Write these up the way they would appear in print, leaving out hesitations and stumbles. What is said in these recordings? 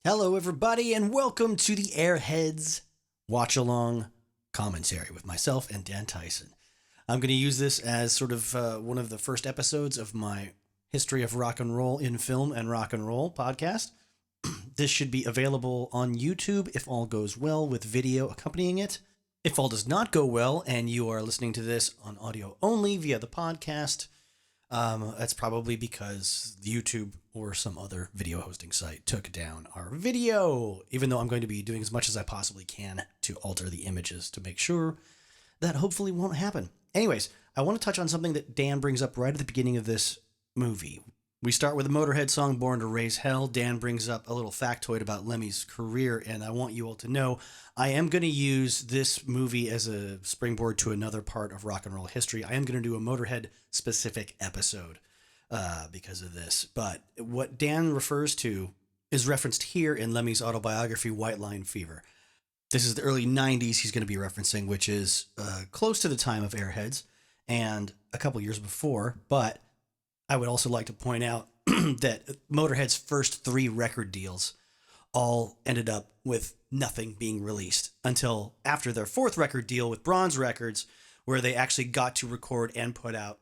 Hello, everybody, and welcome to the Airheads Watch-a-Long Commentary with myself and Dan Tyson. I'm going to use this as sort of one of the first episodes of my History of Rock and Roll in Film and Rock and Roll podcast. This should be available on YouTube if all goes well, with video accompanying it. If all does not go well and you are listening to this on audio only via the podcast, that's probably because YouTube or some other video hosting site took down our video, even though I'm going to be doing as much as I possibly can to alter the images to make sure that hopefully won't happen. Anyways, I want to touch on something that Dan brings up right at the beginning of this movie. We start with a Motorhead song, Born to Raise Hell. Dan brings up a little factoid about Lemmy's career, and I want you all to know I am going to use this movie as a springboard to another part of rock and roll history. I am going to do a Motorhead-specific episode because of this. But what Dan refers to is referenced here in Lemmy's autobiography, White Line Fever. This is the early 90s he's going to be referencing, which is close to the time of Airheads and a couple years before, but I would also like to point out that Motorhead's first 3 record deals all ended up with nothing being released until after their 4th record deal with Bronze Records, where they actually got to record and put out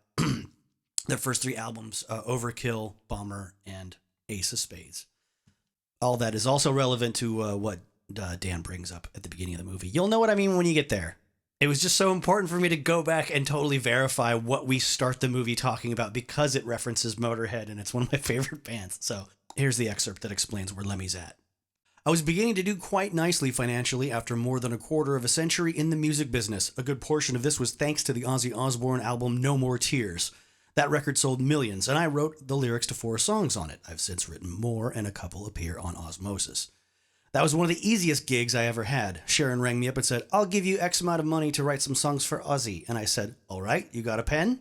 their first 3 albums, Overkill, Bomber, and Ace of Spades. All that is also relevant to what Dan brings up at the beginning of the movie. You'll know what I mean when you get there. It was just so important for me to go back and totally verify what we start the movie talking about because it references Motorhead and it's one of my favorite bands. So here's the excerpt that explains where Lemmy's at. I was beginning to do quite nicely financially after more than a quarter of a century in the music business. A good portion of this was thanks to the Ozzy Osbourne album No More Tears. That record sold millions, and I wrote the lyrics to 4 songs on it. I've since written more, and a couple appear on Osmosis. That was one of the easiest gigs I ever had. Sharon rang me up and said, I'll give you X amount of money to write some songs for Ozzy. And I said, all right, you got a pen?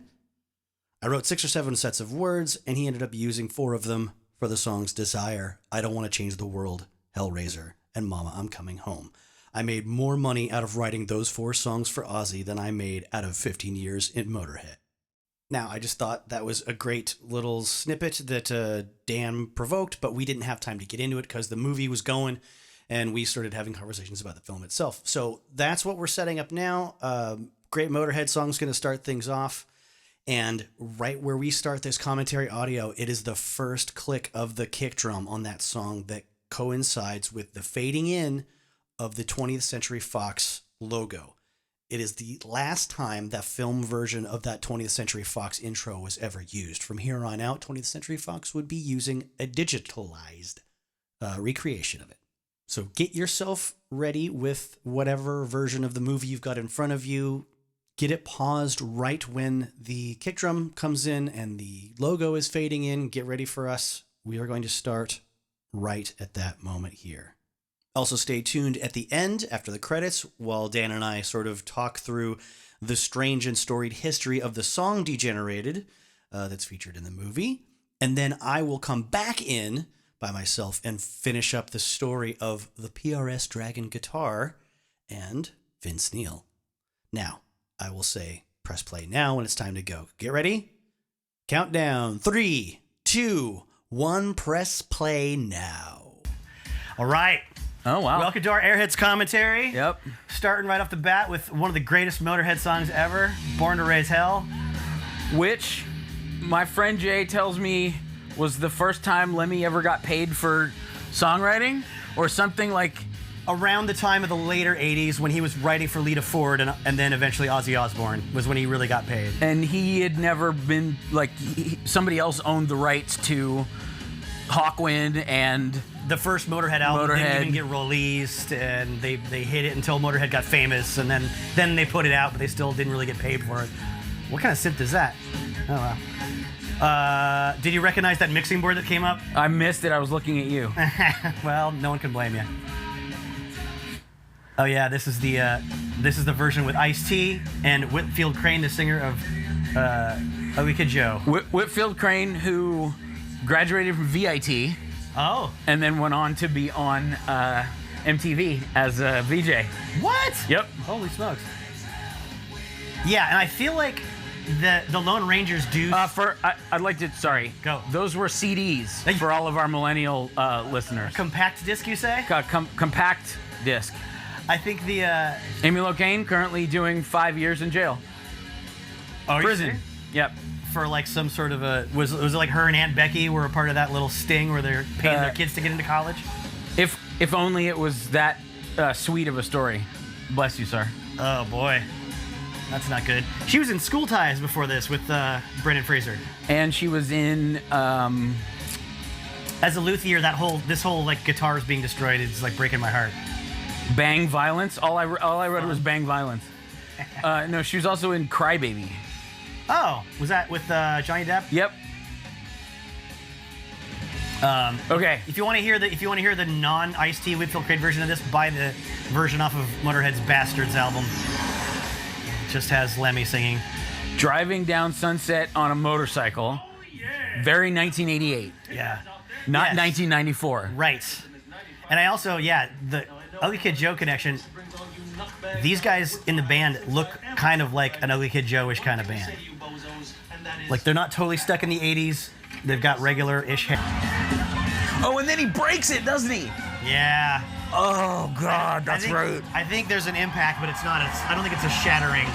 I wrote 6 or 7 sets of words, and he ended up using 4 of them for the songs Desire, I Don't Want to Change the World, Hellraiser, and Mama, I'm Coming Home. I made more money out of writing those 4 songs for Ozzy than I made out of 15 years in Motorhead. Now, I just thought that was a great little snippet that Dan provoked, but we didn't have time to get into it because the movie was going, and we started having conversations about the film itself. So that's what we're setting up now. Great Motorhead song's going to start things off. And right where we start this commentary audio, it is the first click of the kick drum on that song that coincides with the fading in of the 20th Century Fox logo. It is the last time that film version of that 20th Century Fox intro was ever used. From here on out, 20th Century Fox would be using a digitalized recreation of it. So get yourself ready with whatever version of the movie you've got in front of you. Get it paused right when the kick drum comes in and the logo is fading in. Get ready for us. We are going to start right at that moment here. Also stay tuned at the end after the credits while Dan and I sort of talk through the strange and storied history of the song Degenerated that's featured in the movie. And then I will come back in by myself and finish up the story of the PRS Dragon guitar and Vince Neil. Now, I will say press play now when it's time to go. Get ready? Countdown. 3, 2, 1, press play now. All right. Oh, wow. Welcome to our Airheads commentary. Yep. Starting right off the bat with one of the greatest Motorhead songs ever, Born to Raise Hell. Which my friend Jay tells me was the first time Lemmy ever got paid for songwriting or something like... Around the time of the later 80s when he was writing for Lita Ford and then eventually Ozzy Osbourne was when he really got paid. And he had never been, like, somebody else owned the rights to Hawkwind and... The first Motorhead album didn't even get released, and they hid it until Motorhead got famous, and then they put it out, but they still didn't really get paid for it. What kind of synth is that? Oh, wow. Did you recognize that mixing board that came up? I missed it. I was looking at you. Well, no one can blame you. Oh yeah, this is the version with Ice-T and Whitfield Crane, the singer of Owika Joe. Whitfield Crane, who graduated from VIT. Oh. And then went on to be on MTV as a VJ. What? Yep. Holy smokes. Yeah, and I feel like the Lone Rangers do. I'd like to. Sorry. Go. Those were CDs for all of our millennial listeners. Compact disc, you say? Compact disc. I think the. Amy Locane currently doing 5 years in jail. Oh, Prison. Yep. For like some sort of a was it like her and Aunt Becky were a part of that little sting where they're paying their kids to get into college? If only it was that sweet of a story. Bless you, sir. Oh boy, that's not good. She was in School Ties before this with Brendan Fraser. And she was in. As a luthier, this whole like guitars being destroyed is like breaking my heart. Bang Violence. All I read was Bang Violence. No, she was also in Crybaby. Oh, was that with Johnny Depp? Yep. Okay. If you want to hear the non-Ice-T Whitfield Crate version of this, buy the version off of Motorhead's Bastards album. It just has Lemmy singing. Driving down Sunset on a motorcycle. Very 1988. Yeah. Not Yes. 1994. Right. And I also, the Ugly Kid Joe connection. These guys in the band look kind of like an Ugly Kid Joe-ish kind of band. Like they're not totally stuck in the 80s. They've got regular-ish hair. Oh, and then he breaks it, doesn't he? Yeah. Oh, God, that's right. I think there's an impact, but it's not. I don't think it's a shattering.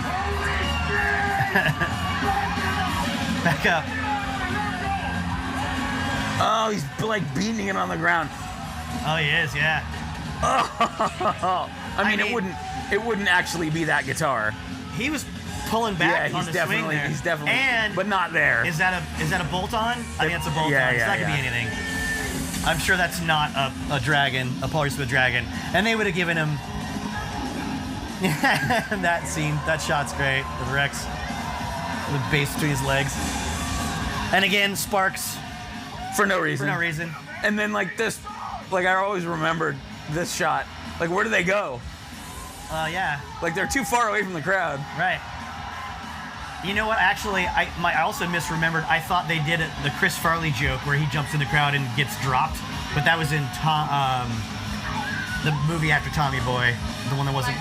Back up. Oh, he's like beating it on the ground. Oh, he is, yeah. I mean, it wouldn't actually be that guitar. He was pulling back on the swing there. He's definitely, and but not there. Is that a bolt-on? I think it's a bolt-on. Yeah, So that could be anything. I'm sure that's not a dragon, a polysmith dragon. And they would have given him that scene. That shot's great with Rex, the bass between his legs. And again, Sparks. For no reason. For no reason. And then like this, like I always remembered this shot. Like where do they go? Yeah. Like they're too far away from the crowd. Right. You know what? Actually, I also misremembered. I thought they did the Chris Farley joke where he jumps in the crowd and gets dropped, but that was in the movie after Tommy Boy, the one that wasn't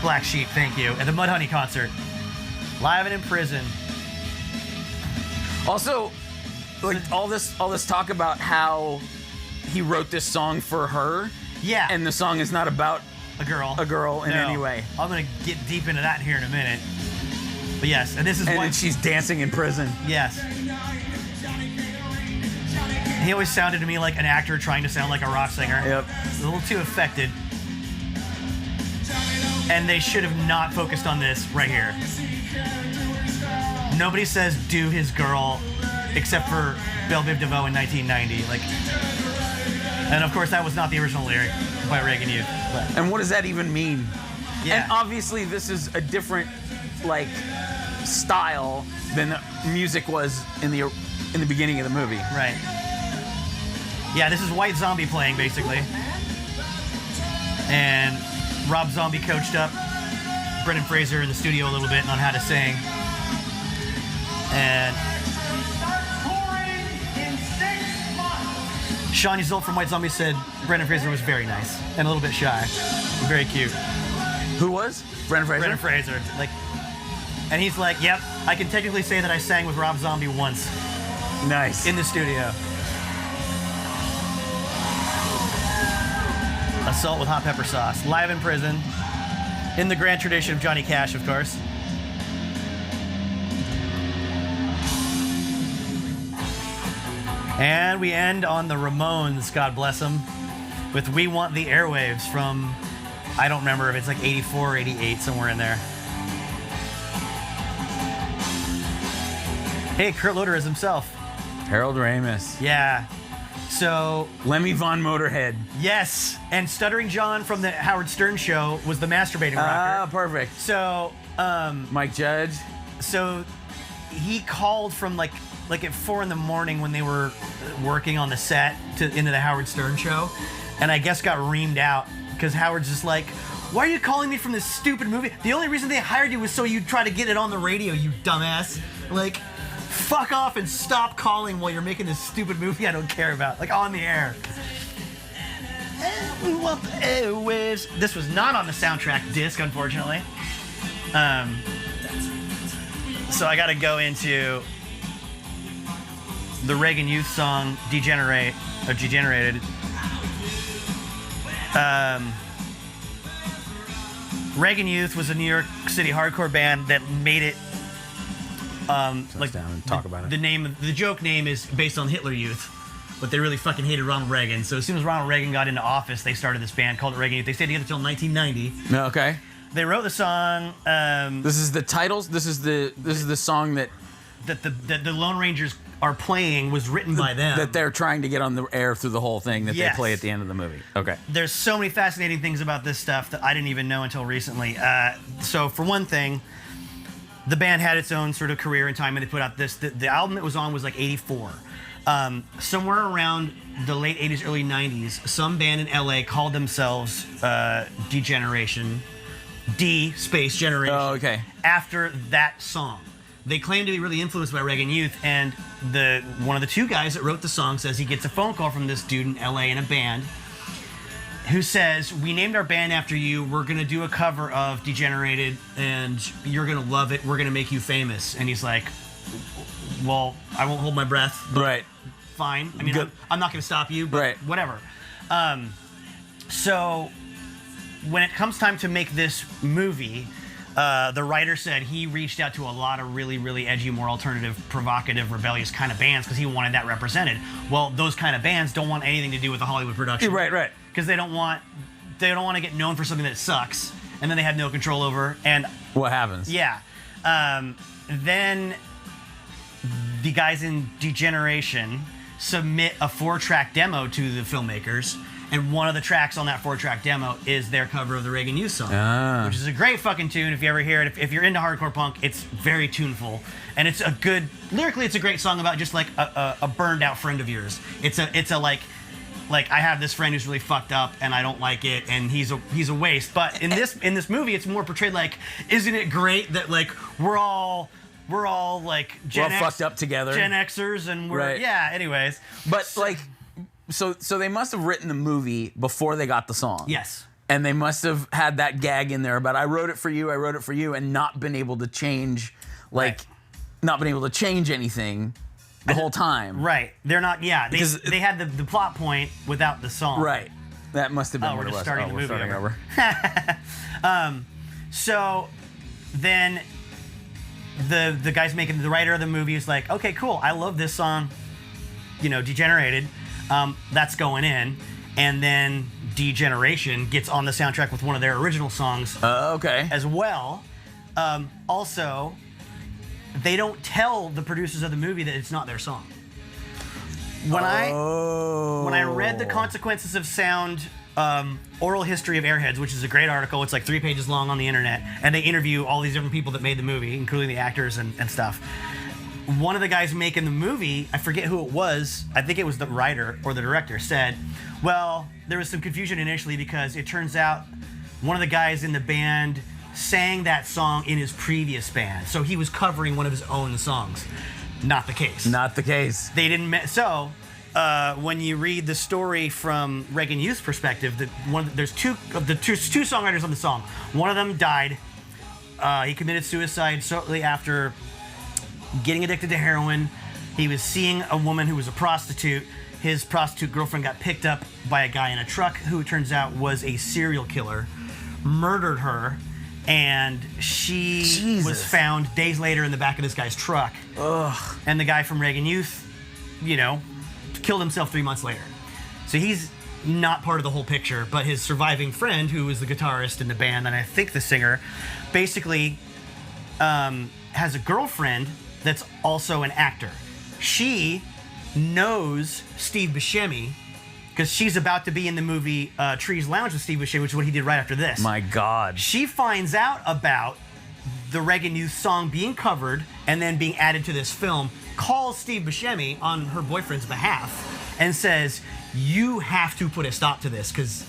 Black Sheep. Thank you. At the Mudhoney concert, live and in prison. Also, like all this talk about how he wrote this song for her. Yeah. And the song is not about a girl in any way. I'm gonna get deep into that here in a minute. But yes, and this is and she's dancing in prison. Yes. He always sounded to me like an actor trying to sound like a rock singer. Yep. A little too affected. And they should have not focused on this right here. Nobody says "do his girl" except for Belle Biv DeVoe in 1990. And of course that was not the original lyric by Reagan Youth. But. And what does that even mean? Yeah. And obviously this is a different style than the music was in the beginning of the movie. Right. Yeah, this is White Zombie playing basically. And Rob Zombie coached up Brendan Fraser in the studio a little bit on how to sing. And Sean Yzult from White Zombie said Brendan Fraser was very nice and a little bit shy. Very cute. Who was? Brendan Fraser? Brendan Fraser. And he's like, yep, I can technically say that I sang with Rob Zombie once. Nice. In the studio. Assault with hot pepper sauce. Live in prison. In the grand tradition of Johnny Cash, of course. And we end on the Ramones, God bless them, with We Want the Airwaves from, I don't remember if it's 84 or 88, somewhere in there. Hey, Kurt Loder is himself. Harold Ramis. Yeah. So... Lemmy Von Motorhead. Yes. And Stuttering John from the Howard Stern Show was the masturbating rocker. Ah, perfect. So, Mike Judge. So, he called from at 4 a.m. when they were working on the set into the Howard Stern Show. And I guess got reamed out because Howard's just like, why are you calling me from this stupid movie? The only reason they hired you was so you'd try to get it on the radio, you dumbass. Fuck off and stop calling while you're making this stupid movie I don't care about. On the air. We want the airwaves. This was not on the soundtrack disc, unfortunately. So I got to go into the Reagan Youth song Degenerate or Degenerated. Reagan Youth was a New York City hardcore band that made it. Like down and talk about it. The joke name is based on Hitler Youth, but they really fucking hated Ronald Reagan. So as soon as Ronald Reagan got into office, they started this band called Reagan Youth. They stayed together until 1990. No, okay. They wrote the song. This is the titles. This is the song that the Lone Rangers are playing was written by them. that they're trying to get on the air through the whole thing that Yes. they play at the end of the movie. Okay. There's so many fascinating things about this stuff that I didn't even know until recently. So for one thing, the band had its own sort of career and time, and they put out this. The album it was on was like '84. Somewhere around the late '80s, early '90s, some band in LA called themselves Degeneration, D space Generation. Oh, okay. After that song. They claim to be really influenced by Reagan Youth, and one of the two guys that wrote the song says he gets a phone call from this dude in LA in a band who says, "We named our band after you. We're gonna do a cover of Degenerated, and you're gonna love it. We're gonna make you famous." And he's like, "Well, I won't hold my breath, but Right. fine. I mean, Good. I'm not gonna stop you, but Right. whatever." So when it comes time to make this movie, the writer said he reached out to a lot of really, really edgy, more alternative, provocative, rebellious kind of bands because he wanted that represented. Well, those kind of bands don't want anything to do with the Hollywood production, Right. Because they don't want to get known for something that sucks, and then they have no control over. And What happens? yeah, then the guys in Degeneration submit a 4-track demo to the filmmakers. And one of the tracks on that 4-track demo is their cover of the Reagan Youth song, which is a great fucking tune. If you ever hear it, if you're into hardcore punk, it's very tuneful, and it's a good lyrically. It's a great song about just like a burned out friend of yours. It's a like I have this friend who's really fucked up, and I don't like it, and he's a waste. But in this movie, it's more portrayed like, isn't it great that like we're all like We're all fucked up together. Gen Xers, and we're Right. yeah. Anyways, But like, so they must have written the movie before they got the song. yes. And they must have had that gag in there about I wrote it for you, and not been able to change, not been able to change anything the whole time. Right. They're not, yeah. Because They had the plot point without the song. Right. That must have been Oh, what we're it just was. starting the we're movie starting over. So then the guys making the writer of the movie is like, okay, cool. I love this song, Degenerated. That's going in. And then Degeneration gets on the soundtrack with one of their original songs Okay. as well. Also, they don't tell the producers of the movie that it's not their song. When I read the Consequences of Sound oral history of Airheads, which is a great article, it's like 3 pages long on the internet, and they interview all these different people that made the movie, including the actors and stuff. One of the guys making the movie, I forget who it was, I think it was the writer or the director, said, well, there was some confusion initially because it turns out one of the guys in the band sang that song in his previous band. So he was covering one of his own songs. Not the case. Not the case. They didn't. When you read the story from Reagan Youth's perspective, there's two songwriters on the song. One of them died. He committed suicide shortly after getting addicted to heroin. He was seeing a woman who was a prostitute. His prostitute girlfriend got picked up by a guy in a truck who it turns out was a serial killer, murdered her, and she was found days later in the back of this guy's truck. Ugh. And the guy from Reagan Youth, killed himself 3 months later. So he's not part of the whole picture, but his surviving friend, who was the guitarist in the band, and I think the singer, basically has a girlfriend that's also an actor. She knows Steve Buscemi because she's about to be in the movie Trees Lounge with Steve Buscemi, which is what he did right after this. My God. She finds out about the Reagan Youth song being covered and then being added to this film, calls Steve Buscemi on her boyfriend's behalf and says, you have to put a stop to this because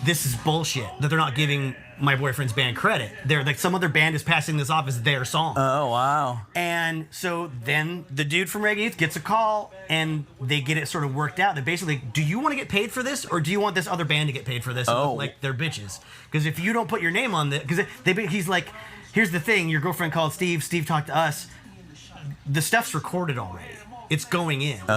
this is bullshit that they're not giving my boyfriend's band credit. They're like, some other band is passing this off as their song. Oh, wow. And so then the dude from Reggae Youth gets a call, and they get it sort of worked out. They're basically, do you want to get paid for this, or do you want this other band to get paid for this? And look like they're bitches. Because if you don't put your name on it, because he's like, here's the thing, your girlfriend called Steve talked to us. The stuff's recorded already. It's going in. Like,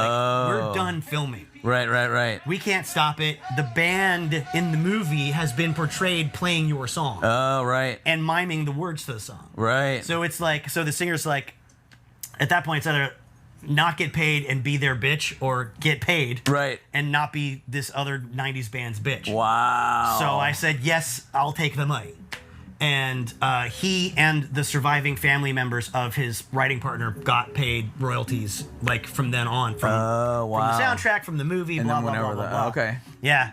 we're done filming. Right. We can't stop it. The band in the movie has been portrayed playing your song. Oh, right. And miming the words to the song. Right. So it's like, so the singer's like, at that point, it's either not get paid and be their bitch, or get paid. Right. And not be this other 90s band's bitch. Wow. So I said, yes, I'll take the money. And he and the surviving family members of his writing partner got paid royalties, like, from then on, from the soundtrack, from the movie, and blah, then blah, whenever blah, blah, blah. Okay. Yeah.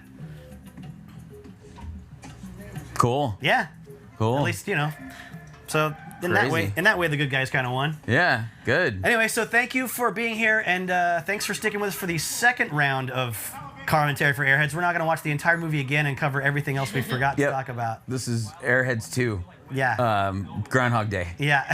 Cool. Yeah. Cool. At least, you know. So in Crazy. that way, the good guys kind of won. Yeah. Good. Anyway, so thank you for being here, and thanks for sticking with us for the second round of commentary for Airheads. We're not going to watch the entire movie again and cover everything else we forgot to talk about. This is Airheads 2. Yeah. Groundhog Day. Yeah.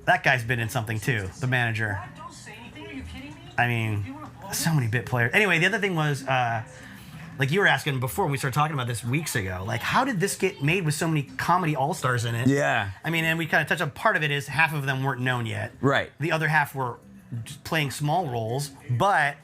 That guy's been in something too, the manager. Don't say anything. Are you kidding me? I mean, so many bit players. Anyway, the other thing was, like you were asking before when we started talking about this weeks ago, like, how did this get made with so many comedy all-stars in it? Yeah. I mean, and we kind of touched on part of it is half of them weren't known yet. Right. The other half were just playing small roles, but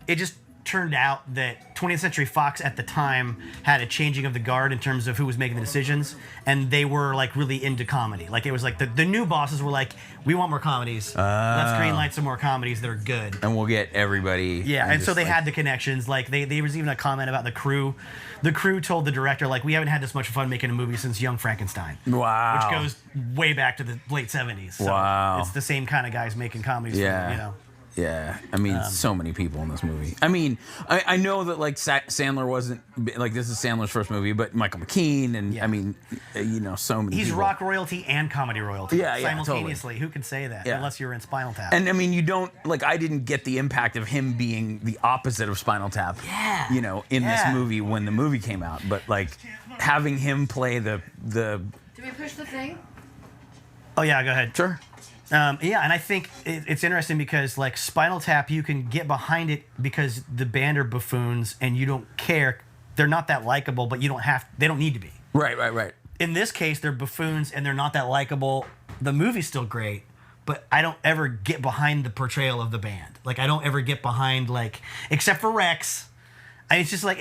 it just turned out that 20th Century Fox at the time had a changing of the guard in terms of who was making the decisions, and they were like really into comedy. Like, it was like the new bosses were like, we want more comedies. Let's greenlight some more comedies that are good. And we'll get everybody. Yeah, and so they like, had the connections. Like, there was even a comment about the crew. The crew told the director, like, we haven't had this much fun making a movie since Young Frankenstein. Wow. Which goes way back to the late 70s. So Wow. it's the same kind of guys making comedies. Yeah. For, you know. Yeah, I mean, so many people in this movie. I mean, I know that, like, Sandler wasn't, like, this is Sandler's first movie, but Michael McKean, and I mean, you know, so many He's people. rock royalty and comedy royalty. Yeah, simultaneously. totally. Who can say that? Yeah. Unless you're in Spinal Tap. And I mean, you don't, like, I didn't get the impact of him being the opposite of Spinal Tap, you know, in this movie when the movie came out. But, like, having him play the Do we push the thing? Oh, yeah, go ahead. Sure. Yeah, and I think it's interesting because, like, Spinal Tap, you can get behind it because the band are buffoons and you don't care. They're not that likable, but they don't need to be. Right. In this case, they're buffoons and they're not that likable. The movie's still great, but I don't ever get behind the portrayal of the band. Like, I don't ever get behind, like, except for Rex. It's just like,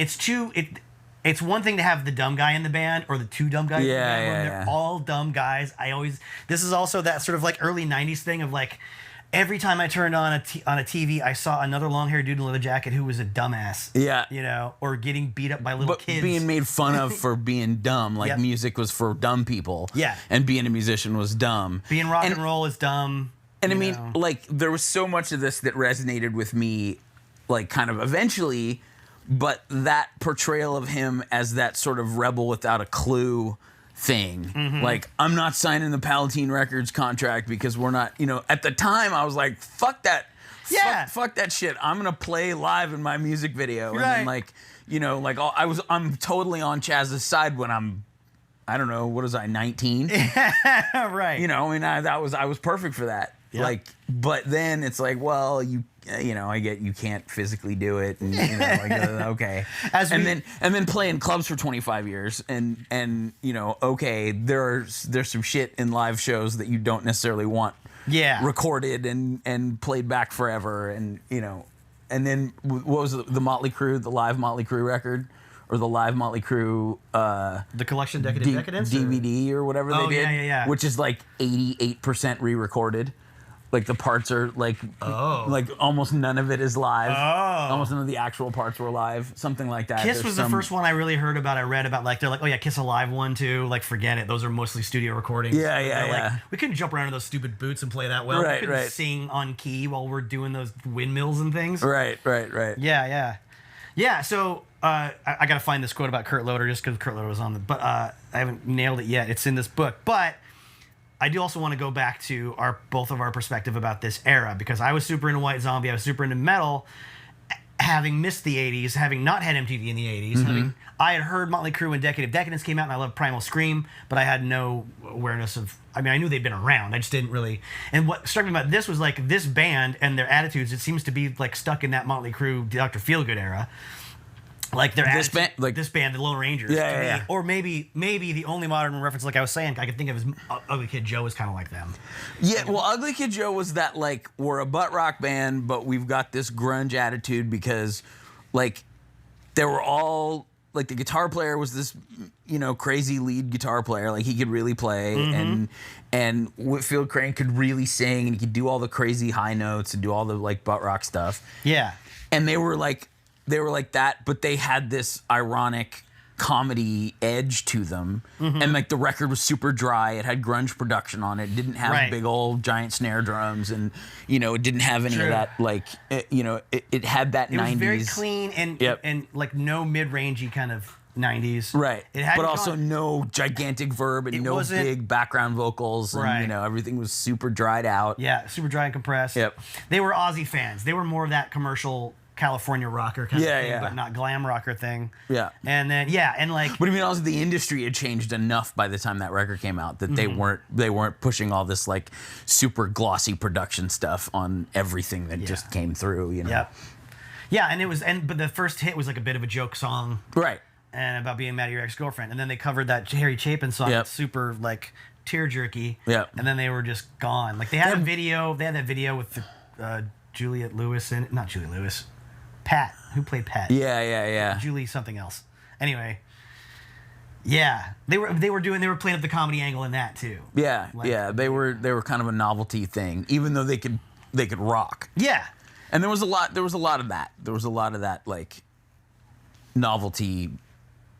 it's one thing to have the dumb guy in the band or the two dumb guys in the band. When they're all dumb guys. This is also that sort of like early 90s thing of like, every time I turned on a TV, I saw another long-haired dude in a leather jacket who was a dumbass. Yeah. You know, or getting beat up by little kids. Being made fun of for being dumb. Like, Yep. music was for dumb people. Yeah. And being a musician was dumb. Being rock and roll is dumb. And I mean, know. like, there was so much of this that resonated with me, like, kind of eventually, but that portrayal of him as that sort of rebel without a clue thing, like, I'm not signing the Palatine Records contract because we're not, you know, at the time I was like, fuck that. Yeah. Fuck that shit. I'm going to play live in my music video. And then, Right. like, you know, like, I'm totally on Chaz's side when I don't know, what was I, 19? Right. You know, I mean, I was perfect for that. Yep. Like, but then it's like, well, you know, I get you can't physically do it, and you know, like, okay. And then play in clubs for 25 years, and you know, okay, there's some shit in live shows that you don't necessarily want recorded and played back forever, and you know, and then what was the Motley Crue, the live Motley Crue record? Or the live Motley Crue the Collection Decadent Decadence DVD or whatever they did, yeah. which is like 88% re-recorded. Like, the parts are like almost none of it is live. Almost none of the actual parts were live. Something like that. Kiss was the first one I really heard about. I read about, like, they're like, oh yeah, Kiss Alive 1 too. Like, forget it. Those are mostly studio recordings. Yeah. Like, we couldn't jump around in those stupid boots and play that well. Right, we couldn't right. sing on key while we're doing those windmills and things. Right. Yeah, so I got to find this quote about Kurt Loder just because Kurt Loder was on the... But I haven't nailed it yet. It's in this book. But I do also want to go back to both of our perspective about this era, because I was super into White Zombie. I was super into metal. having missed the 80s, having not had MTV in the 80s, I had heard Motley Crue when Decade of Decadence came out, and I loved Primal Scream, but I had no awareness of, I mean, I knew they'd been around, I just didn't really, and what struck me about this was like this band and their attitudes, it seems to be like stuck in that Motley Crue, Dr. Feelgood era. Like their This band, like this band, the Lone Rangers, Yeah, to me. yeah. Or maybe the only modern reference, like I was saying, I could think of is Ugly Kid Joe is kind of like them. Yeah, well, Ugly Kid Joe was that, like, we're a butt rock band, but we've got this grunge attitude because, like, they were all, like, the guitar player was this, you know, crazy lead guitar player. Like, he could really play, and Whitfield Crane could really sing, and he could do all the crazy high notes and do all the, like, butt rock stuff. Yeah. And they were like that, but they had this ironic comedy edge to them, and like the record was super dry. It had grunge production on it. It didn't have big old giant snare drums, and you know, it didn't have any of that. Like, you know, it had that 90s. It was very clean and like no mid-rangey kind of 90s. Right. It had but also no gigantic verb and no big background vocals, and you know, everything was super dried out. Yeah, super dry and compressed. Yep. They were Aussie fans. They were more of that commercial California rocker kind of thing, but not glam rocker thing. Yeah. And then and like, but I mean, also the industry had changed enough by the time that record came out that they weren't pushing all this like super glossy production stuff on everything that just came through, you know. Yep. Yeah, and it was but the first hit was like a bit of a joke song. Right. And about being mad at your ex-girlfriend. And then they covered that Harry Chapin song, that's super like tear jerky. Yeah. And then they were just gone. Like they had a video, they had that video with the Juliette Lewis in it. Not Julie Lewis. Pat, who played Pat? Yeah. Julie something else. Anyway, yeah, they were playing up the comedy angle in that too. Yeah, Like, they were kind of a novelty thing, even though they could rock. Yeah, and there was a lot of that like novelty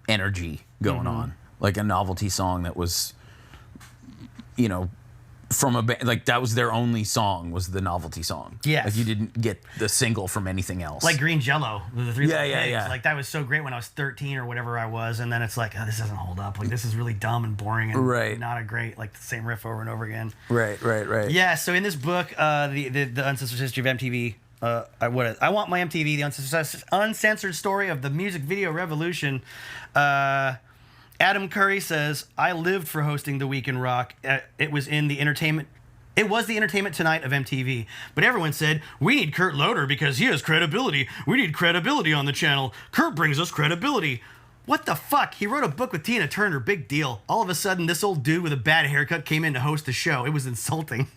energy going on, like a novelty song that was, you know, from a band, like that was their only song, was the novelty song. Yes. Like you didn't get the single from anything else. like Green Jello, the three little pigs. Yeah. Like that was so great when I was 13 or whatever I was, and then it's like, oh, this doesn't hold up. Like this is really dumb and boring and not a great, like the same riff over and over again. Right. Yeah. So in this book, the Uncensored History of MTV. I Want My MTV, the uncensored story of the music video revolution. Adam Curry says, I lived for hosting The Week in Rock. It was the entertainment tonight of MTV. But everyone said, we need Kurt Loder because he has credibility. We need credibility on the channel. Kurt brings us credibility. What the fuck? He wrote a book with Tina Turner. Big deal. All of a sudden, this old dude with a bad haircut came in to host the show. It was insulting.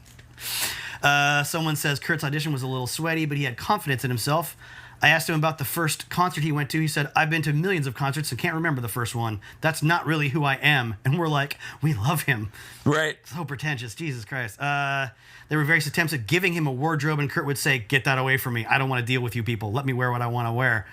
Someone says Kurt's audition was a little sweaty, but he had confidence in himself. I asked him about the first concert he went to. He said, I've been to millions of concerts and can't remember the first one. That's not really who I am. And we're like, we love him. Right. So pretentious. Jesus Christ. There were various attempts at giving him a wardrobe, and Kurt would say, get that away from me. I don't want to deal with you people. Let me wear what I want to wear.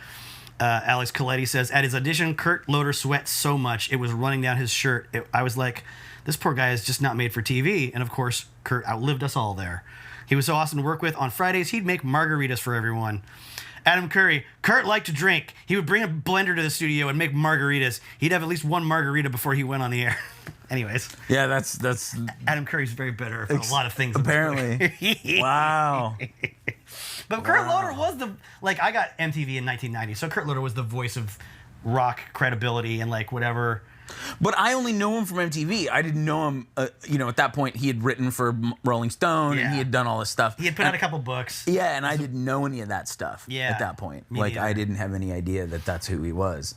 Alex Coletti says, at his audition, Kurt Loder sweat so much it was running down his shirt. I was like, this poor guy is just not made for TV. And of course, Kurt outlived us all there. He was so awesome to work with. On Fridays, he'd make margaritas for everyone. Adam Curry, Kurt liked to drink. He would bring a blender to the studio and make margaritas. He'd have at least one margarita before he went on the air. Anyways. Yeah, that's Adam Curry's very bitter for a lot of things. Apparently. Wow. But Kurt Loder was I got MTV in 1990, so Kurt Loder was the voice of rock credibility and like whatever. But I only know him from MTV. I didn't know him, you know, at that point he had written for Rolling Stone and he had done all this stuff. He had put out a couple books. Yeah, and I didn't know any of that stuff at that point. Like, neither. I didn't have any idea that that's who he was.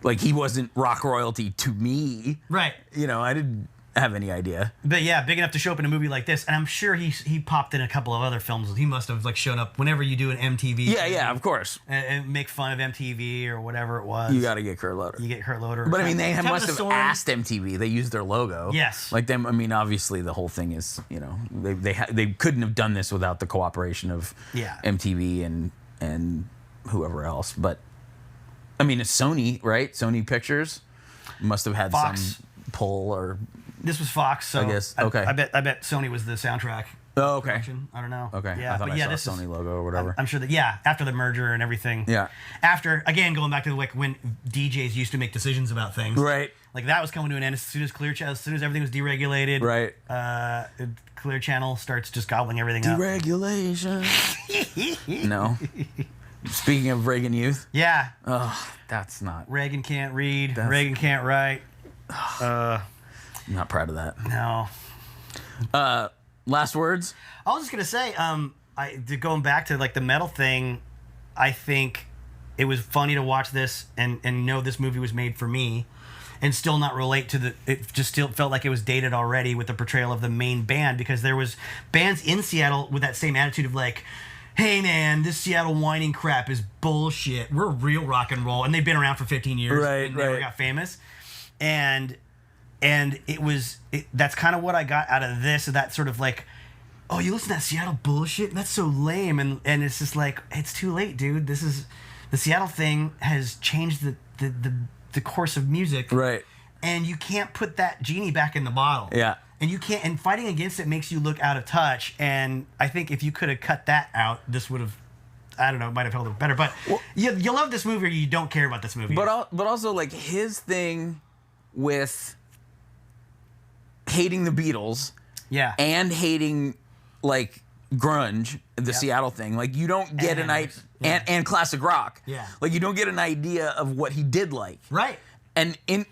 Like, he wasn't rock royalty to me. Right. You know, I didn't have any idea. But yeah, big enough to show up in a movie like this. And I'm sure he popped in a couple of other films. He must have like shown up whenever you do an MTV. Yeah, of course. And make fun of MTV or whatever it was. You got to get Kurt Loder. You get Kurt Loder. But I mean, they must have asked MTV. They used their logo. Yes. Like them. I mean, obviously the whole thing is, you know, they couldn't have done this without the cooperation of MTV and whoever else. But I mean, it's Sony, right? Sony Pictures must have had Fox. some pull or. This was Fox, so I guess. Okay. I bet Sony was the soundtrack. Oh, okay. Production. I don't know. Okay. Yeah, I thought but I this saw Sony logo or whatever. I'm sure that after the merger and everything. Yeah. After again going back to like when DJs used to make decisions about things. Right. Like that was coming to an end as soon as as soon as everything was deregulated. Right. Clear Channel starts just gobbling everything up. Deregulation. No. Speaking of Reagan Youth. Yeah. Oh, that's not. Reagan can't read. Reagan can't write. I'm not proud of that. No. Last words? I was just gonna say, going back to like the metal thing, I think it was funny to watch this and know this movie was made for me, and still not relate to it just still felt like it was dated already with the portrayal of the main band, because there was bands in Seattle with that same attitude of like, hey man, this Seattle whining crap is bullshit. We're real rock and roll, and they've been around for 15 years. Right, and never got famous, and that's kind of what I got out of this. That sort of like, oh, you listen to that Seattle bullshit? That's so lame. And it's just like, it's too late, dude. This is the Seattle thing has changed the course of music. Right. And you can't put that genie back in the bottle. Yeah. And you can't, and fighting against it makes you look out of touch. And I think if you could have cut that out, this would have, I don't know, it might have held up better. But you love this movie or you don't care about this movie. But also, like, his thing with hating the Beatles, yeah, and hating like grunge, the Seattle thing, like you don't get an idea, and classic rock, like you don't get an idea of what he did like, right? And in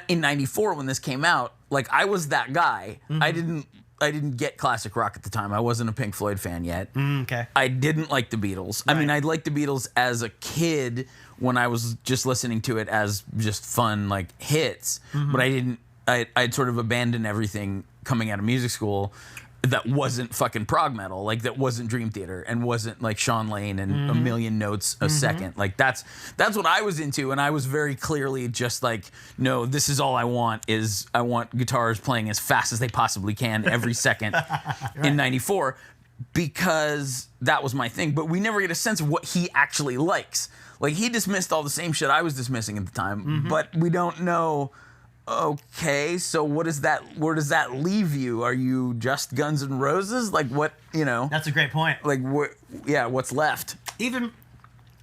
'94 when this came out, like I was that guy. I didn't get classic rock at the time. I wasn't a Pink Floyd fan yet. Okay. I didn't like the Beatles. Right. I mean, I liked the Beatles as a kid when I was just listening to it as just fun like hits, but I didn't. I'd sort of abandoned everything coming out of music school that wasn't fucking prog metal, like that wasn't Dream Theater and wasn't like Sean Lane and a million notes a second. Like that's what I was into, and I was very clearly just like, no, this is all I want is I want guitars playing as fast as they possibly can every second in '94, because that was my thing. But we never get a sense of what he actually likes. Like he dismissed all the same shit I was dismissing at the time, but we don't know. Okay, so where does that leave you? Are you just Guns N' Roses? Like what, you know? That's a great point. Like what's left? Even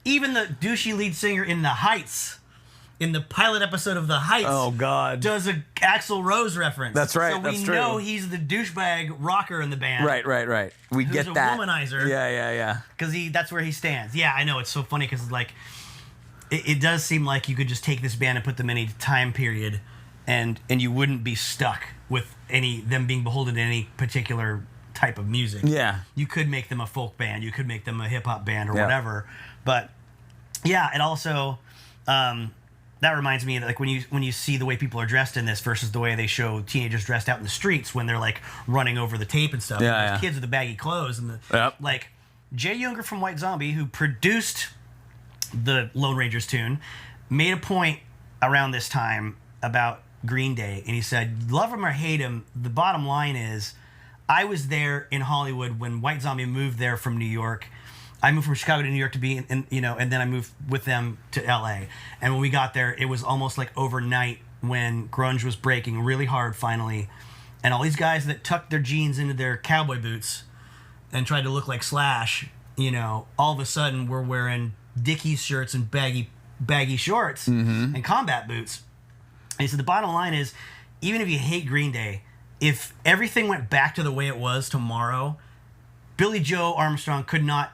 the douchey lead singer in The Heights, in the pilot episode of The Heights, oh god, does a Axl Rose reference. That's right. So we know he's the douchebag rocker in the band. Right. We who's get a that. Womanizer. Yeah. Because that's where he stands. Yeah, I know, it's so funny because like it does seem like you could just take this band and put them in a time period. And you wouldn't be stuck with them being beholden to any particular type of music. Yeah. You could make them a folk band. You could make them a hip-hop band or whatever. But, yeah, it also... that reminds me, like, when you see the way people are dressed in this versus the way they show teenagers dressed out in the streets when they're, like, running over the tape and stuff. Yeah, Those kids with the baggy clothes. And like, Jay Younger from White Zombie, who produced the Lone Rangers tune, made a point around this time about Green Day, and he said, love him or hate him, the bottom line is I was there in Hollywood when White Zombie moved there from New York. I moved from Chicago to New York to be in, and then I moved with them to LA. And when we got there, it was almost like overnight when grunge was breaking really hard finally. And all these guys that tucked their jeans into their cowboy boots and tried to look like Slash, all of a sudden were wearing Dickies shirts and baggy shorts and combat boots. And he said the bottom line is, even if you hate Green Day, if everything went back to the way it was tomorrow, Billy Joe Armstrong could not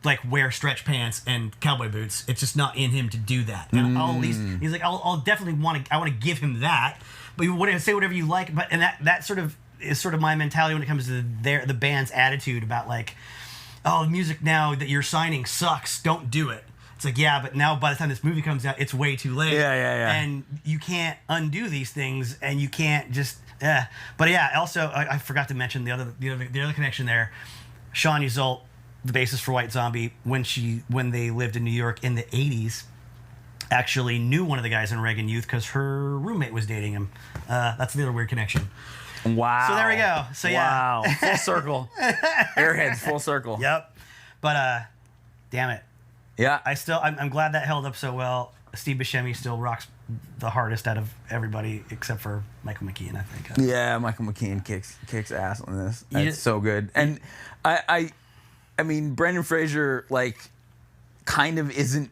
like wear stretch pants and cowboy boots. It's just not in him to do that. And I'll at least, he's like, I'll definitely want to give him that. But you want to say whatever you like. But and that sort of is sort of my mentality when it comes to the band's attitude about like, oh, the music now that you're signing sucks. Don't do it. It's like, yeah, but now by the time this movie comes out, it's way too late. Yeah. And you can't undo these things, and you can't just. But yeah, also I forgot to mention the other connection there. Shawn Yzult, the bassist for White Zombie, when they lived in New York in the '80s, actually knew one of the guys in Reagan Youth because her roommate was dating him. That's the other weird connection. Wow. So there we go. So yeah. Wow. Full circle. Airheads, full circle. Yep. But damn it. Yeah. I'm glad that held up so well. Steve Buscemi still rocks the hardest out of everybody except for Michael McKean, I think. Yeah, Michael McKean kicks ass on this. It's so good. And I mean, Brendan Fraser like kind of isn't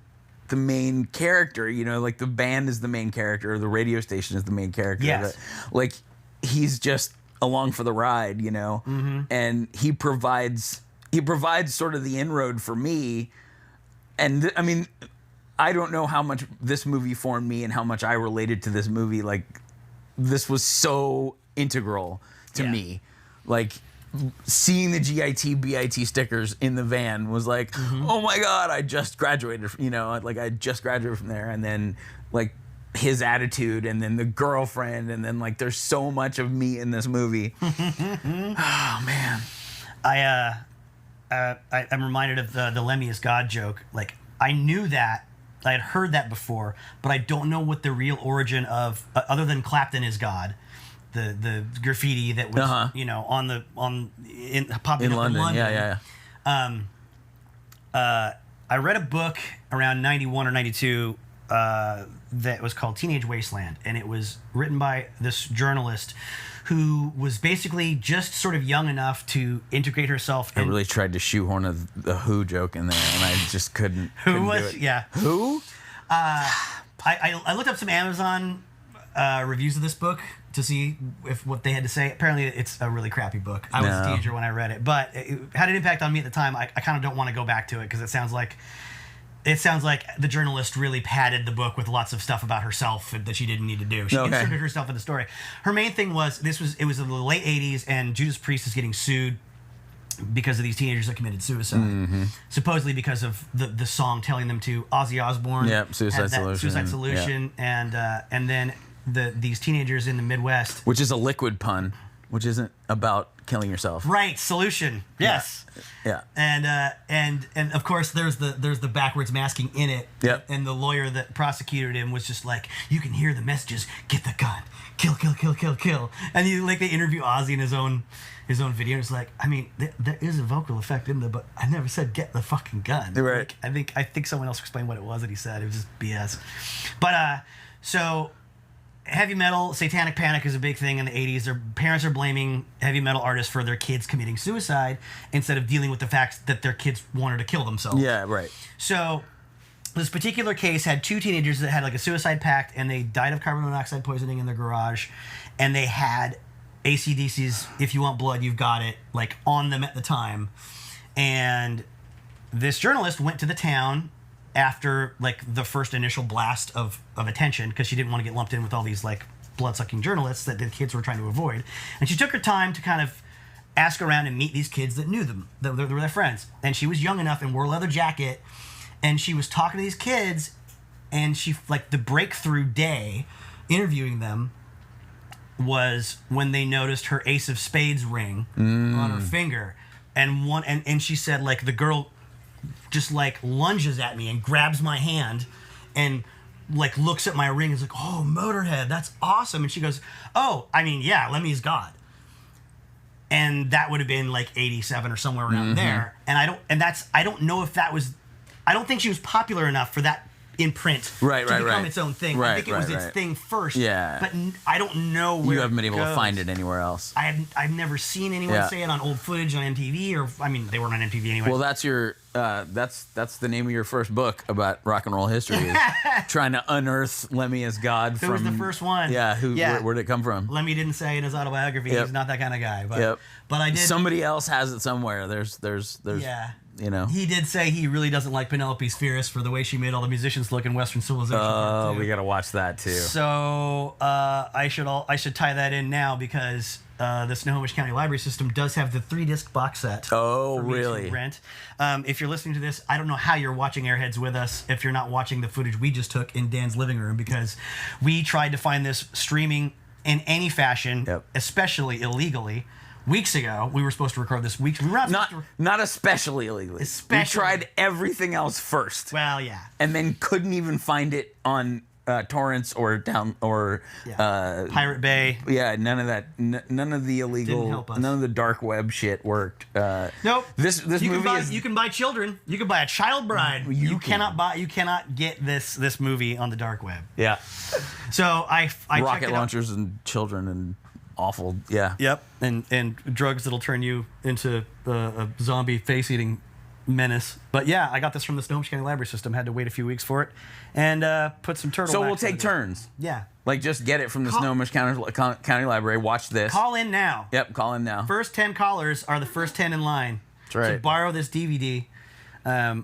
the main character, like the band is the main character, the radio station is the main character. Yes. Like he's just along for the ride, and he provides sort of the inroad for me I mean, I don't know how much this movie formed me and how much I related to this movie. Like, this was so integral to me. Like, seeing the GIT, BIT stickers in the van was like, oh my God, I just graduated. Like I just graduated from there. And then like his attitude and then the girlfriend. And then like, there's so much of me in this movie. Oh man. I'm reminded of the Lemmy is God joke. Like, I knew that. I had heard that before, but I don't know what the real origin of, other than Clapton is God. The graffiti that was popping In up London. in London. Yeah. I read a book around 91 or 92 that was called Teenage Wasteland, and it was written by this journalist who was basically just sort of young enough to integrate herself. I really tried to shoehorn the Who joke in there, and I just couldn't. Who was? Do it. Yeah. Who? I looked up some Amazon reviews of this book to see what they had to say. Apparently, it's a really crappy book. I was a teenager when I read it, but it had an impact on me at the time. I kind of don't want to go back to it because it sounds like the journalist really padded the book with lots of stuff about herself that she didn't need to do. She inserted herself in the story. Her main thing was it was in the late 80s, and Judas Priest is getting sued because of these teenagers that committed suicide. Supposedly because of the song telling them to. Ozzy Osbourne. Yep, Suicide Solution. Suicide Solution. Yep. And then these teenagers in the Midwest. Which is a liquid pun, which isn't about killing yourself. Right, Solution. Yes. Yeah. And of course there's the backwards masking in it. Yep. And the lawyer that prosecuted him was just like, you can hear the messages, get the gun, kill, kill, kill, kill, kill. And they interview Ozzy in his own video, and it's like, I mean, there is a vocal effect in there, but I never said get the fucking gun. Right. Like, I think someone else explained what it was that he said. It was just BS. But so heavy metal, satanic panic is a big thing in the 80s. Their parents are blaming heavy metal artists for their kids committing suicide instead of dealing with the fact that their kids wanted to kill themselves. Yeah, right. So this particular case had two teenagers that had like a suicide pact, and they died of carbon monoxide poisoning in their garage, and they had AC/DC's If You Want Blood, You've Got It, like on them at the time. And this journalist went to the town after like the first initial blast of attention, because she didn't want to get lumped in with all these like blood-sucking journalists that the kids were trying to avoid. And she took her time to kind of ask around and meet these kids that knew them, that were their friends. And she was young enough and wore a leather jacket, and she was talking to these kids, and she, like, the breakthrough day interviewing them was when they noticed her Ace of Spades ring on her finger. And she said, like, the girl just like lunges at me and grabs my hand and like looks at my ring and is like, oh, Motorhead, that's awesome. And she goes, oh, I mean, yeah, Lemmy's God. And that would have been like 87 or somewhere around there. And I don't know if that was, I don't think she was popular enough for that imprint to become its own thing. I think it was its thing first. Yeah. But I don't know where you haven't been able goes. to find it anywhere else. I've never seen anyone say it on old footage on MTV, or I mean, they weren't on MTV anyway. Well, that's your that's the name of your first book about rock and roll history, is trying to unearth Lemmy as God. It was the first one. Yeah, where did it come from? Lemmy didn't say in his autobiography he's not that kind of guy. But, but I did. Somebody else has it somewhere. There's you know. He did say he really doesn't like Penelope Spheris for the way she made all the musicians look in Western Civilization. Oh, we gotta watch that too. So I should tie that in now, because the Snohomish County Library System does have the 3-disc box set. Oh, for me really? to rent. If you're listening to this, I don't know how you're watching Airheads with us if you're not watching the footage we just took in Dan's living room, because we tried to find this streaming in any fashion, especially illegally. Weeks ago, we were supposed to record this week. We were not especially illegally. We tried everything else first. Well, yeah. And then couldn't even find it on torrents or Pirate Bay. Yeah, none of that. None of the illegal. Didn't help us. None of the dark web shit worked. Nope. This movie is. You can buy children. You can buy a child bride. You cannot get this movie on the dark web. Yeah. So I rocket checked it launchers out. and children and awful. Yeah. Yep. And drugs that'll turn you into a zombie face-eating menace. But yeah, I got this from the Snohomish County Library System. Had to wait a few weeks for it, and put some turtle. So wax we'll take in it. turns. Yeah. Like, just get it from the Snohomish County Library. Watch this. Call in now. Yep. Call in now. First 10 callers are the first 10 in line. That's right. To borrow this DVD.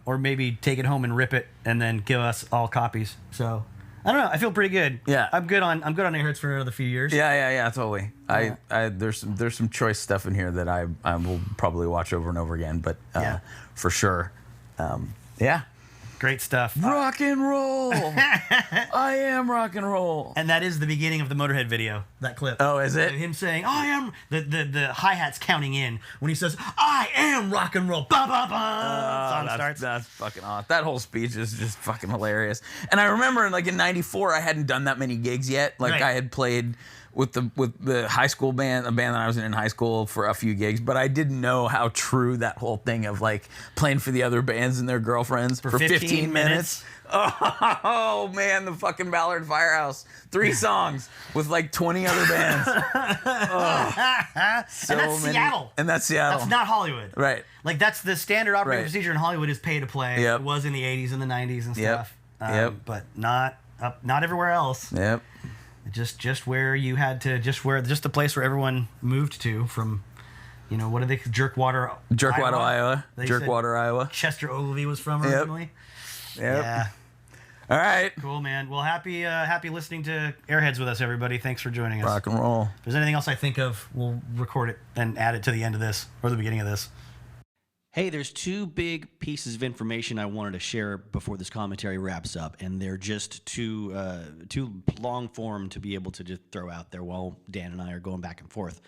or maybe take it home and rip it and then give us all copies. So I don't know. I feel pretty good. Yeah. I'm good on Airheads for another few years. Yeah, totally. Yeah. There's some choice stuff in here that I will probably watch over and over again, but for sure. Yeah. Great stuff. Rock and roll. I am rock and roll. And that is the beginning of the Motorhead video, that clip. Oh, is it? Him saying, I am, the hi-hat's counting in when he says, I am rock and roll. Ba, ba, ba. Song starts. That's fucking awesome. That whole speech is just fucking hilarious. And I remember like in '94, I hadn't done that many gigs yet. Like Right. I had played with the high school band, a band that I was in high school for a few gigs, but I didn't know how true that whole thing of like playing for the other bands and their girlfriins for 15 minutes. Oh man, the fucking Ballard Firehouse. 3 songs with like 20 other bands. So and that's many. Seattle. And that's Seattle. That's not Hollywood. Right. Like that's the standard operating Right. procedure in Hollywood is pay to play. Yep. It was in the 80s and the 90s and Yep. stuff. Yep. But not everywhere else. Yep. Just where you had to, just the place where everyone moved to from, what are they, Jerkwater, Iowa. They said Jerkwater, Iowa. Chester Ogilvy was from Yep. originally. Yep. Yeah. All right. Cool, man. Well, happy listening to Airheads with us, everybody. Thanks for joining us. Rock and roll. If there's anything else I think of, we'll record it and add it to the end of this or the beginning of this. Hey, there's 2 big pieces of information I wanted to share before this commentary wraps up, and they're just too long form to be able to just throw out there while Dan and I are going back and forth.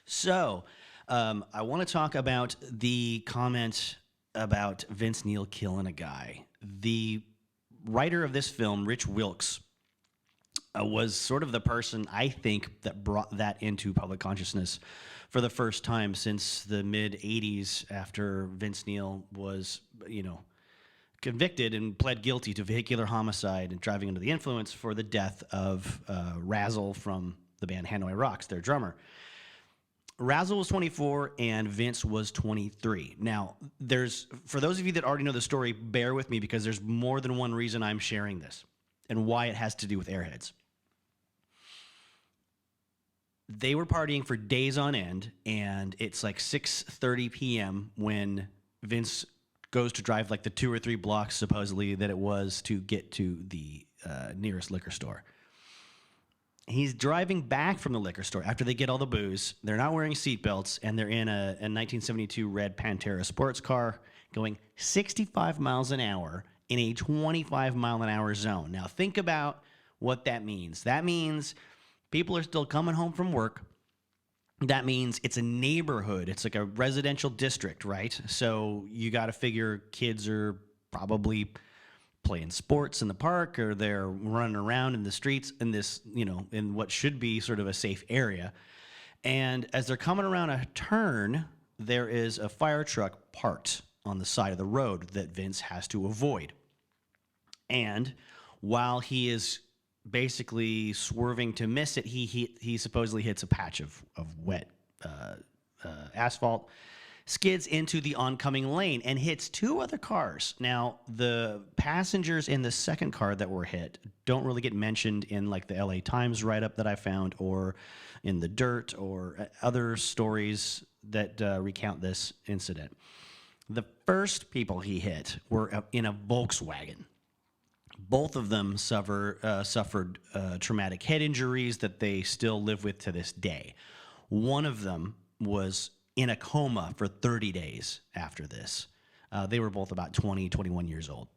So, I want to talk about the comment about Vince Neil killing a guy. The writer of this film, Rich Wilkes, was sort of the person, I think, that brought that into public consciousness for the first time since the mid-'80s, after Vince Neil was, convicted and pled guilty to vehicular homicide and driving under the influence for the death of Razzle from the band Hanoi Rocks, their drummer. Razzle was 24 and Vince was 23. Now, for those of you that already know the story, bear with me because there's more than one reason I'm sharing this and why it has to do with Airheads. They were partying for days on end, and it's like 6:30 p.m. when Vince goes to drive like the 2 or 3 blocks, supposedly, that it was to get to the nearest liquor store. He's driving back from the liquor store after they get all the booze. They're not wearing seatbelts, and they're in a 1972 red Pantera sports car going 65 miles an hour in a 25-mile-an-hour zone. Now, think about what that means. That means people are still coming home from work. That means it's a neighborhood. It's like a residential district, right? So you got to figure kids are probably playing sports in the park, or they're running around in the streets in this, in what should be sort of a safe area. And as they're coming around a turn, there is a fire truck parked on the side of the road that Vince has to avoid. And while he is basically swerving to miss it, he supposedly hits a patch of wet asphalt, skids into the oncoming lane, and hits 2 other cars. Now, the passengers in the second car that were hit don't really get mentioned in like the LA Times write-up that I found, or in the Dirt, or other stories that recount this incident. The first people he hit were in a Volkswagen. Both of them suffered traumatic head injuries that they still live with to this day. One of them was in a coma for 30 days after this. They were both about 20, 21 years old.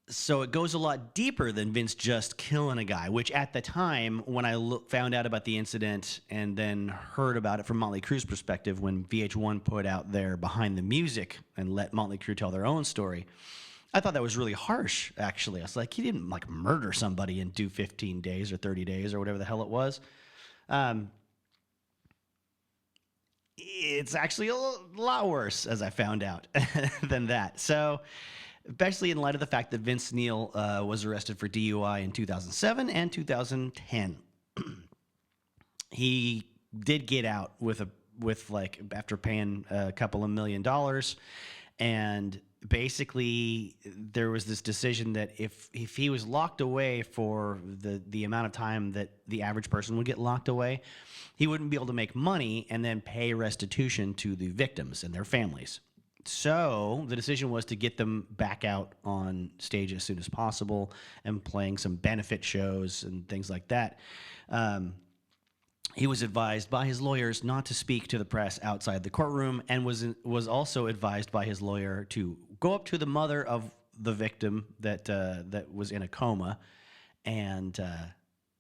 So it goes a lot deeper than Vince just killing a guy, which at the time, when I found out about the incident and then heard about it from Motley Crue's perspective, when VH1 put out their Behind the Music and let Motley Crue tell their own story, I thought that was really harsh, actually. I was like, he didn't like murder somebody and do 15 days or 30 days or whatever the hell it was. It's actually a lot worse, as I found out, than that. So, especially in light of the fact that Vince Neil was arrested for DUI in 2007 and 2010. He did get out with after paying a couple of $1 million, and basically there was this decision that if he was locked away for the amount of time that the average person would get locked away, he wouldn't be able to make money and then pay restitution to the victims and their families. So the decision was to get them back out on stage as soon as possible and playing some benefit shows and things like that. He was advised by his lawyers not to speak to the press outside the courtroom, and was also advised by his lawyer to go up to the mother of the victim that was in a coma and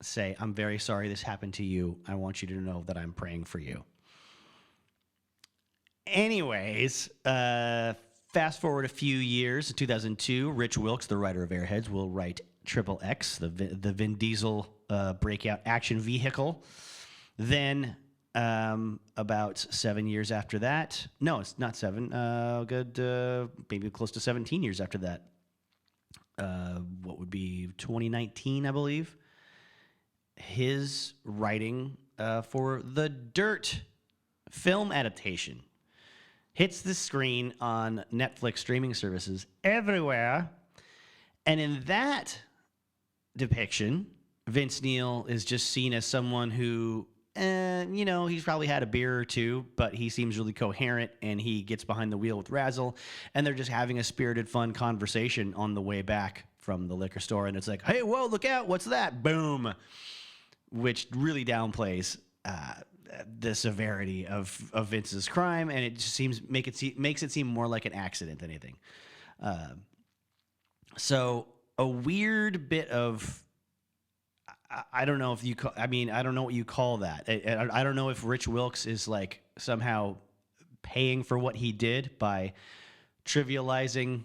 say, "I'm very sorry this happened to you. I want you to know that I'm praying for you." Anyways, fast forward a few years, 2002, Rich Wilkes, the writer of Airheads, will write Triple X, the Vin Diesel breakout action vehicle. Then, about 7 years after that, no, it's not 7, maybe close to 17 years after that, what would be 2019, I believe, his writing for the Dirt film adaptation hits the screen on Netflix streaming services everywhere. And in that depiction, Vince Neil is just seen as someone who, he's probably had a beer or two, but he seems really coherent, and he gets behind the wheel with Razzle, and they're just having a spirited, fun conversation on the way back from the liquor store. And it's like, "Hey, whoa, look out. What's that?" Boom. Which really downplays the severity of Vince's crime, and it just makes it seem more like an accident than anything. So a weird bit of, I don't know if you call, I don't know what you call that. I don't know if Rich Wilkes is like somehow paying for what he did by trivializing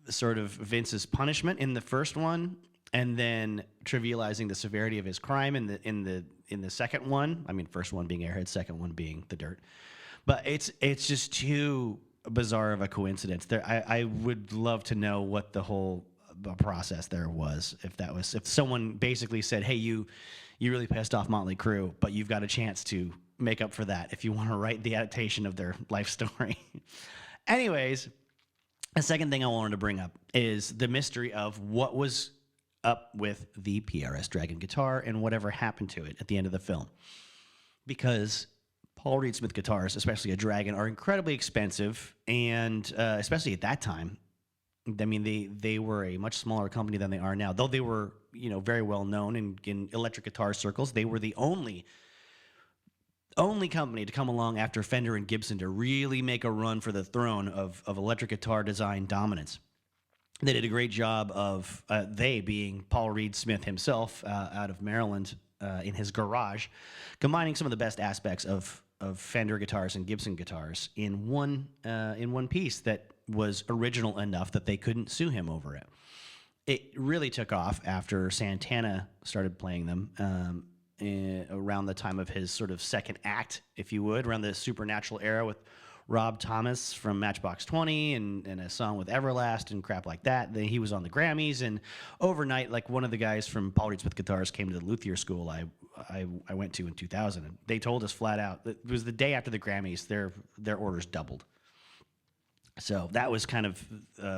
sort of Vince's punishment in the first one, and then trivializing the severity of his crime in the second one. I mean, first one being Airhead, second one being The Dirt. But it's just too bizarre of a coincidence. I would love to know what the whole process there was. If someone basically said, "Hey, you really pissed off Motley Crue, but you've got a chance to make up for that if you want to write the adaptation of their life story." Anyways, the second thing I wanted to bring up is the mystery of what was up with the PRS Dragon guitar and whatever happened to it at the end of the film. Because Paul Reed Smith guitars, especially a Dragon, are incredibly expensive, and especially at that time. I mean, they were a much smaller company than they are now. Though they were, very well known in electric guitar circles, they were the only company to come along after Fender and Gibson to really make a run for the throne of electric guitar design dominance. They did a great job of, they being Paul Reed Smith himself out of Maryland in his garage, combining some of the best aspects of Fender guitars and Gibson guitars in one piece that was original enough that they couldn't sue him over it. It really took off after Santana started playing them around the time of his sort of second act, if you would, around the Supernatural era with Rob Thomas from Matchbox 20 and a song with Everlast and crap like that. Then he was on the Grammys, and overnight, like one of the guys from Paul Reed Smith Guitars came to the Luthier School I went to in 2000, and they told us flat out that it was the day after the Grammys, their orders doubled. So that was kind of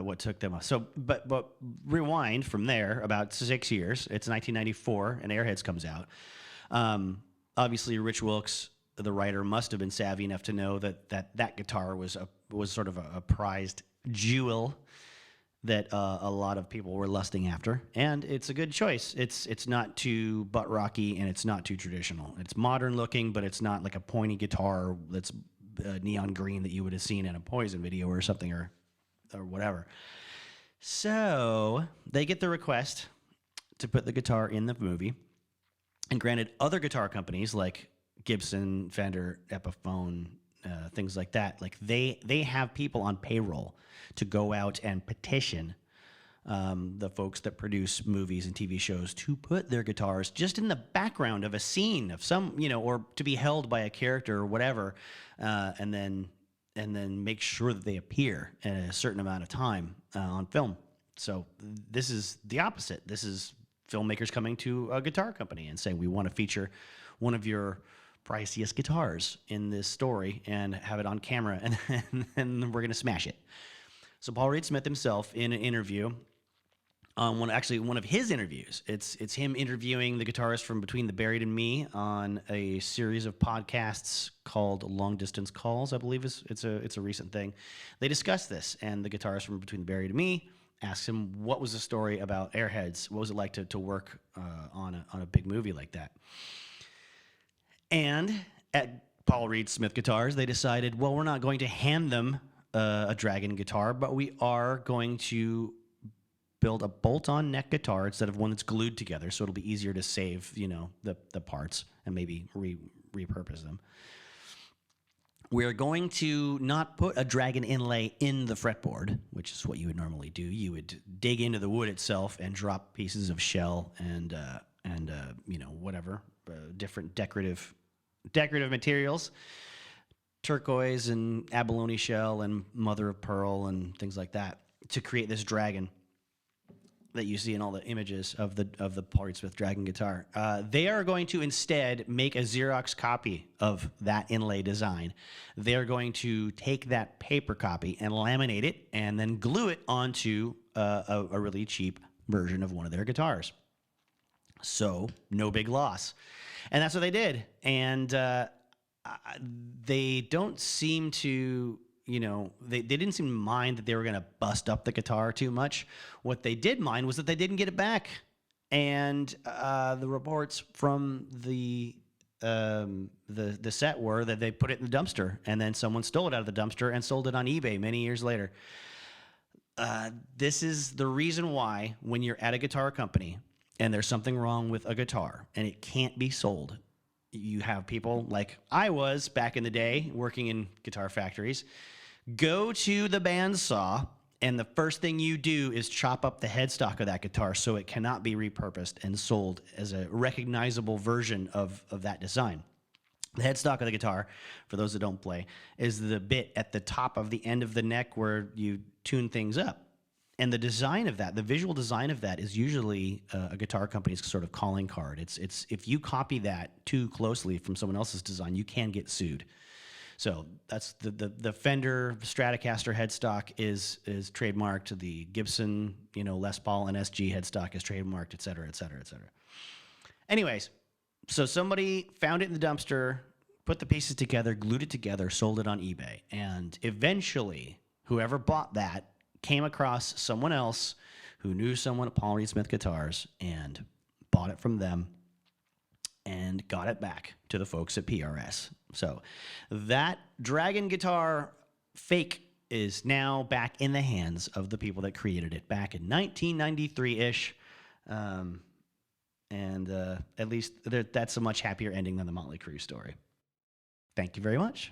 what took them off. So, but rewind from there about 6 years. It's 1994, and Airheads comes out. Obviously, Rich Wilkes, the writer, must have been savvy enough to know that guitar was sort of a prized jewel that a lot of people were lusting after, and it's a good choice. It's not too butt rocky, and it's not too traditional. It's modern looking, but it's not like a pointy guitar that's neon green that you would have seen in a Poison video or something or whatever. So they get the request to put the guitar in the movie, and granted, other guitar companies like Gibson, Fender, Epiphone, things like that, like they have people on payroll to go out and petition the folks that produce movies and TV shows to put their guitars just in the background of a scene of some, or to be held by a character or whatever, and then make sure that they appear in a certain amount of time on film. So this is the opposite. This is filmmakers coming to a guitar company and saying, "We want to feature one of your priciest guitars in this story and have it on camera, and we're going to smash it." So Paul Reed Smith himself, in an interview, on one of his interviews, it's him interviewing the guitarist from Between the Buried and Me on a series of podcasts called Long Distance Calls, I believe it's a recent thing. They discuss this, and the guitarist from Between the Buried and Me asks him, what was the story about Airheads? What was it like to work on a big movie like that? And at Paul Reed Smith Guitars, they decided, well, we're not going to hand them a Dragon guitar, but we are going to build a bolt-on neck guitar instead of one that's glued together, so it'll be easier to save, the parts and maybe repurpose them. We're going to not put a Dragon inlay in the fretboard, which is what you would normally do. You would dig into the wood itself and drop pieces of shell and whatever, different decorative materials, turquoise and abalone shell and mother of pearl and things like that, to create this Dragon that you see in all the images of the Paul Reed Smith Dragon guitar. They are going to instead make a Xerox copy of that inlay design. They are going to take that paper copy and laminate it and then glue it onto a really cheap version of one of their guitars. So no big loss. And that's what they did. And they don't seem to... they didn't seem to mind that they were going to bust up the guitar too much. What they did mind was that they didn't get it back. And the reports from the set were that they put it in the dumpster, and then someone stole it out of the dumpster and sold it on eBay many years later. This is the reason why, when you're at a guitar company and there's something wrong with a guitar and it can't be sold, you have people like I was back in the day working in guitar factories, go to the bandsaw, and the first thing you do is chop up the headstock of that guitar so it cannot be repurposed and sold as a recognizable version of that design. The headstock of the guitar, for those that don't play, is the bit at the top of the end of the neck where you tune things up. And the design of that, the visual design of that, is usually a guitar company's sort of calling card. It's if you copy that too closely from someone else's design, you can get sued. So that's the Fender Stratocaster headstock is trademarked. The Gibson, Les Paul and SG headstock is trademarked, et cetera, et cetera, et cetera. Anyways, so somebody found it in the dumpster, put the pieces together, glued it together, sold it on eBay, and eventually, whoever bought that came across someone else who knew someone at Paul Reed Smith Guitars and bought it from them and got it back to the folks at PRS. So that Dragon guitar fake is now back in the hands of the people that created it back in 1993-ish. At least that's a much happier ending than the Motley Crue story. Thank you very much.